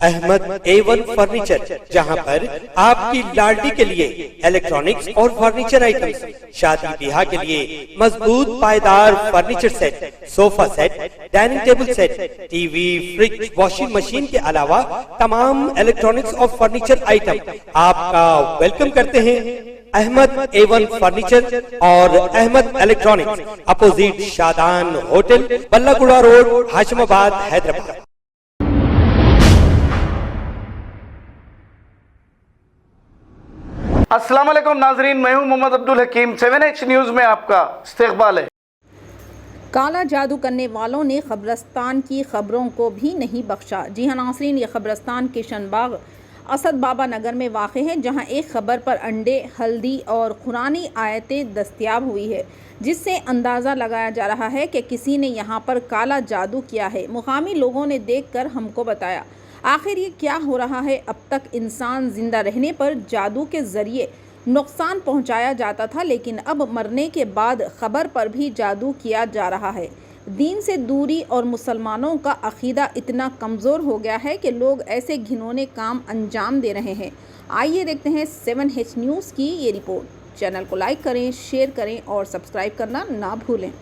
Ahmad A1 furniture, जहां पर आपकी लाडली के लिए इलेक्ट्रॉनिक्स और फर्नीचर आइटम्स, शादी ब्याह के लिए मजबूत पायदार furniture set, sofa set, dining table set, TV, fridge, washing machine के अलावा तमाम इलेक्ट्रॉनिक्स और फर्नीचर आइटम आपका वेलकम करते हैं। अहमद A1 फर्नीचर और Ahmed electronics, opposite Shadan hotel, Ballaguda road, Hashimabad, Hyderabad. अस्सलाम वालेकुम नाजरीन, मैं हूं मोहम्मद अब्दुल हकीम। 7H न्यूज़ में आपका इस्तकबाल है। काला जादू करने वालों ने कब्रिस्तान की खबरों को भी नहीं बख्शा। जी हाँ नाज़रीन, ये कब्रिस्तान किशनबाग असद बाबा नगर में वाक़ है, जहाँ एक खबर पर अंडे, हल्दी और कुरानी आयतें दस्तयाब हुई है, जिससे अंदाज़ा लगाया जा रहा है कि किसी ने यहाँ पर काला जादू किया है। मुकामी लोगों ने देखकर हमको बताया, आखिर ये क्या हो रहा है। अब तक इंसान जिंदा रहने पर जादू के ज़रिए नुकसान पहुंचाया जाता था, लेकिन अब मरने के बाद खबर पर भी जादू किया जा रहा है। दीन से दूरी और मुसलमानों का अकीदा इतना कमज़ोर हो गया है कि लोग ऐसे घिनौने काम अंजाम दे रहे हैं। आइए देखते हैं 7H न्यूज़ की ये रिपोर्ट। चैनल को लाइक करें, शेयर करें और सब्सक्राइब करना ना भूलें।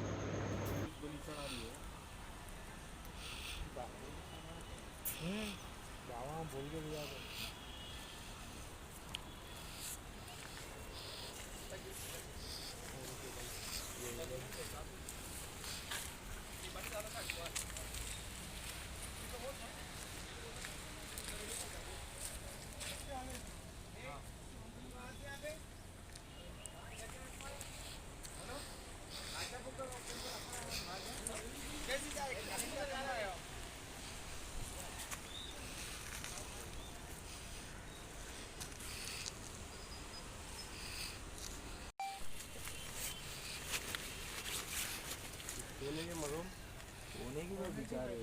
होने की कोई विचार है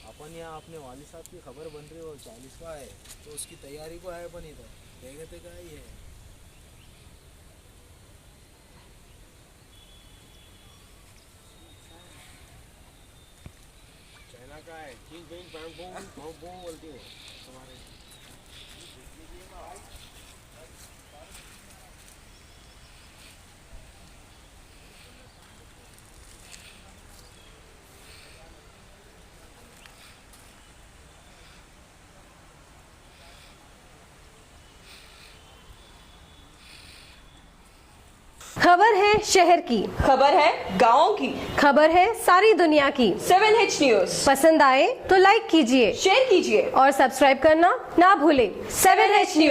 अपन यहाँ अपने वाली साहब की खबर बन रही है और 40 का है, तो उसकी तैयारी को है अपन इधर देखते का ही है। चाइना का है, चीन बोलती है तुम्हारे। खबर है शहर की, खबर है गाँव की, खबर है सारी दुनिया की। 7H न्यूज़ पसंद आए तो लाइक कीजिए, शेयर कीजिए और सब्सक्राइब करना ना भूलें। 7H news.